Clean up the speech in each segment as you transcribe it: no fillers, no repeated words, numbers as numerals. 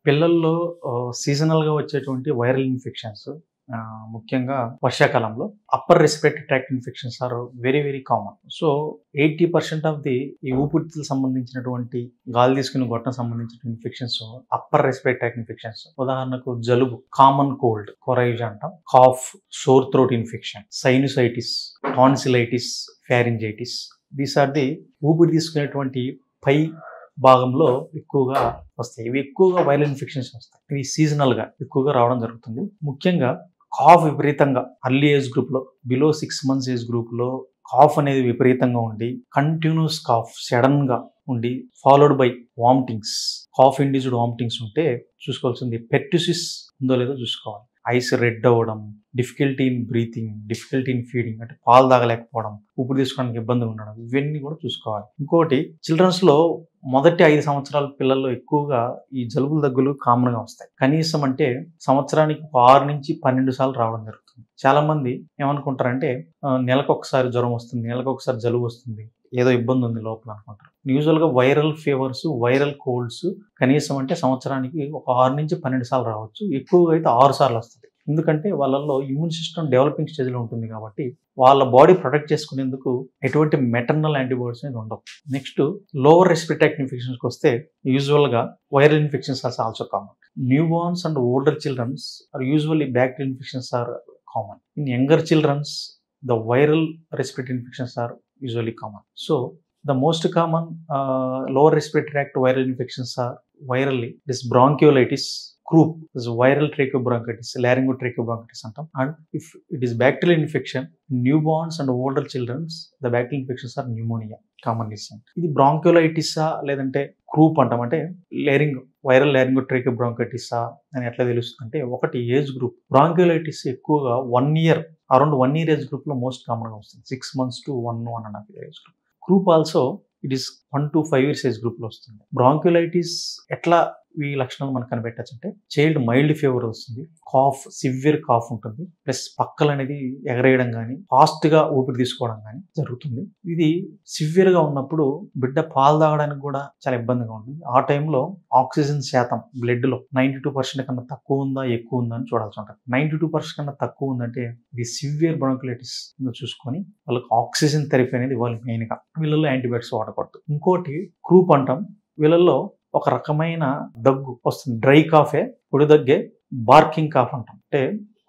పిల్లల్లో సీజనల్‌గా వచ్చేటువంటి వైరల్ ఇన్ఫెక్షన్స్ ముఖ్యంగా వర్షాకాలంలో upper respiratory tract infections are very very common. So 80% of the ఈ ఊపిరితిత్తులకు సంబంధించినటువంటి గాలి తీసుకునే గొట్టం సంబంధించిన infections upper respiratory tract infections. ఉదాహరణకు జలుబు, కామన్ కోల్డ్, కొరైజ్ అంటాం, cough, sore throat infection, sinusitis, tonsillitis, pharyngitis. These are the ఊపిరి తీసుకునేటువంటి పై భాగంలో ఎక్కువగా వస్తాయి. ఇవి ఎక్కువగా వైరల్ ఇన్ఫెక్షన్స్ వస్తాయి. ఇవి సీజనల్గా ఎక్కువగా రావడం జరుగుతుంది. ముఖ్యంగా కాఫ్ విపరీతంగా అర్లీ ఏజ్ గ్రూప్లో, బిలో 6 months ఏజ్ గ్రూప్లో కాఫ్ అనేది విపరీతంగా ఉండి, కంటిన్యూస్ కాఫ్ సడన్గా ఉండి, followed by vomitings, cough induced vomitings ఉంటే చూసుకోవాల్సింది పెర్టుసిస్ ఉందో లేదో చూసుకోవాలి. ఐస్ రెడ్ అవ్వడం, difficulty in breathing, difficulty in feeding, అంటే పాలు తాగలేకపోవడం, ఊపిరి తీసుకోవడానికి ఇబ్బంది ఉండడం, ఇవన్నీ కూడా చూసుకోవాలి. ఇంకోటి, చిల్డ్రన్స్లో మొదటి 5 సంవత్సరాల పిల్లల్లో ఎక్కువగా ఈ జలుబులు దగ్గులు కామన్గా వస్తాయి. కనీసం అంటే సంవత్సరానికి 6 నుంచి 12 సార్లు రావడం జరుగుతుంది. చాలా మంది ఏమనుకుంటారంటే నెలకు ఒకసారి జ్వరం వస్తుంది, నెలకు ఒకసారి జలుబు వస్తుంది, ఏదో ఇబ్బంది ఉంది లోపల అనుకుంటారు. యూజువల్గా వైరల్ ఫీవర్స్, వైరల్ కోల్డ్స్ కనీసం అంటే సంవత్సరానికి ఒక 6 నుంచి 12 సార్లు రావచ్చు. ఎక్కువగా అయితే 6 సార్లు వస్తుంది. ఎందుకంటే వాళ్ళల్లో ఇమ్యూన్ సిస్టమ్ డెవలపింగ్ స్టేజ్లో ఉంటుంది కాబట్టి వాళ్ళ బాడీ ప్రొటెక్ట్ చేసుకునేందుకు ఎటువంటి మెటర్నల్ యాంటీబాడీస్ అనేది ఉండవు. నెక్స్ట్, లోవర్ రెస్పిరేటరీ ఇన్ఫెక్షన్స్కి వస్తే యూజువల్గా viral infections are also common. Newborns and older childrens are usually bacterial infections are common. In younger childrens the viral respiratory infections are usually common. So the most common lower respiratory tract viral infections are virally this bronchiolitis, croup, this viral tracheobronchitis, laryngotracheobronchitis antam. And if it is bacterial infection, newborns and older children's, the bacterial infections are pneumonia commonly seen. ఇది bronchiolitis లేదంటే Krupp అంటాం, అంటే viral లారింగోట్రేకియోబ్రాంకైటిస్ అని ఎట్లా తెలుస్తుంది అంటే, ఒకటి age group. బ్రాంకియోలైటిస్ ఎక్కువగా 1 year, అరౌండ్ 1 year ఏజ్ గ్రూప్లో మోస్ట్ కామన్గా వస్తుంది. 6 months to 1.5 year age group. Krupp also it is 1 to 5 years age గ్రూప్లో వస్తుంది. బ్రాంకియోలైటిస్ ఎట్లా ఈ లక్షణాలు మనకు కనిపెట్టచ్చు అంటే, చైల్డ్ మైల్డ్ ఫీవర్ వస్తుంది, కాఫ్, సివియర్ కాఫ్ ఉంటుంది, ప్లస్ పక్కలు అనేది ఎగరేయడం కానీ, ఫాస్ట్గా ఊపిరి తీసుకోవడం కానీ జరుగుతుంది. ఇది సివియర్గా ఉన్నప్పుడు బిడ్డ పాలు తాగడానికి కూడా చాలా ఇబ్బందిగా ఉంటుంది. ఆ టైంలో ఆక్సిజన్ శాతం బ్లడ్లో 92% కన్నా తక్కువ ఉందా ఎక్కువ ఉందా అని చూడాల్సి ఉంటుంది. 92% కన్నా తక్కువ ఉందంటే ఇది సివియర్ బ్రాంకియోలైటిస్ చూసుకొని వాళ్ళకి ఆక్సిజన్ థెరపీ అనేది ఇవ్వాలి మెయిన్గా. వీళ్ళలో యాంటీబయాటిక్స్ వాడకూడదు. ఇంకోటి క్రూప్ అంటాం. వీళ్ళల్లో ఒక రకమైన దగ్గు వస్తుంది, డ్రై కాఫే, పొడి దగ్గే, బార్కింగ్ కాఫ్ అంటాం. అంటే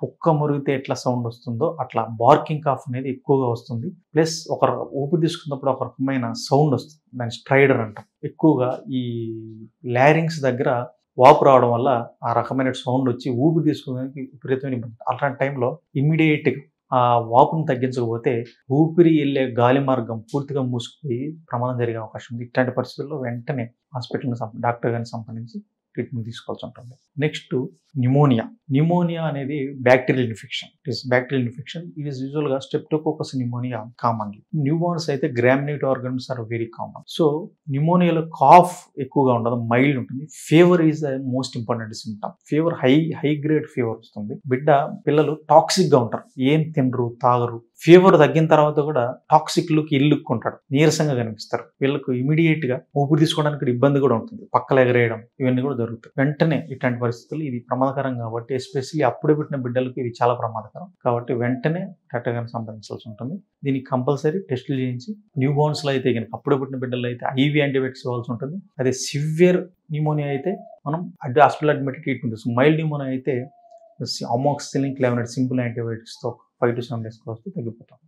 కుక్క మురిగితే ఎట్లా సౌండ్ వస్తుందో అట్లా బార్కింగ్ కాఫ్ అనేది ఎక్కువగా వస్తుంది. ప్లస్ ఒక ఊపిరి తీసుకున్నప్పుడు ఒక రకమైన సౌండ్ వస్తుంది, దాన్ని స్ట్రైడర్ అంటాం. ఎక్కువగా ఈ లారింగ్స్ దగ్గర వాపు రావడం వల్ల ఆ రకమైన సౌండ్ వచ్చి ఊపిరి తీసుకోవడానికి విపరీతమైన ఇబ్బంది. అలాంటి టైంలో ఇమ్మీడియట్గా ఆ వాపును తగ్గించకపోతే ఊపిరి వెళ్ళే గాలి మార్గం పూర్తిగా మూసుకుపోయి ప్రమాదం జరిగే అవకాశం ఉంది. ఇట్లాంటి పరిస్థితుల్లో వెంటనే హాస్పిటల్ని డాక్టర్ గారిని సంప్రదించి ట్రీట్మెంట్ తీసుకోవాల్సి ఉంటుంది. Next, pneumonia. న్యూమోనియా అనేది bacterial infection. It is bacterial infection. It is యూజువల్గా స్ట్రెప్టోకోకస్ న్యూమోనియా కామన్లీ. న్యూబార్న్స్ అయితే gram negative organs are very common. So న్యూమోనియాలో cough ఎక్కువగా ఉండదు, మైల్డ్ ఉంటుంది. Fever is the most important symptom. Fever high grade fever వస్తుంది. పిల్లలు toxic గా ఉంటారు, ఏం తినరు, తాగరు. ఫీవర్ తగ్గిన తర్వాత కూడా టాక్సిక్ లుక్ ఇల్లుక్కుంటాడు, నీరసంగా కనిపిస్తారు. వీళ్ళకు ఇమీడియట్ గా ఊపిరి తీసుకోవడానికి ఇబ్బంది కూడా ఉంటుంది, పక్కలు ఎగరేయడం, ఇవన్నీ కూడా జరుగుతాయి. వెంటనే ఇట్లాంటి పరిస్థితులు ఇది ప్రమాదకరం కాబట్టి, ఎస్పెషల్లీ అప్పుడే పుట్టిన బిడ్డలకు ఇది చాలా ప్రమాదకరం కాబట్టి వెంటనే డాక్టర్ గారిని సంప్రదించాల్సి ఉంటుంది. దీనికి కంపల్సరీ టెస్టులు చేయించి, న్యూ బోర్న్స్ లో అయితే కనుక అప్పుడే పుట్టిన బిడ్డలు అయితే IV యాంటీబయాటిక్స్ ఇవ్వాల్సి ఉంటుంది. అదే సివియర్ న్యూమోనియా అయితే మనం హాస్పిటల్ అడ్మిట్ ట్రీట్మెంట్ చేస్తాం. మైల్డ్ న్యూమోనియా అయితే అమోక్సిసిలిన్, క్లావినేట్ సింపుల్ యాంటీబయాటిక్స్తో 5 to 7 days వస్తూ తగ్గిపోతాం.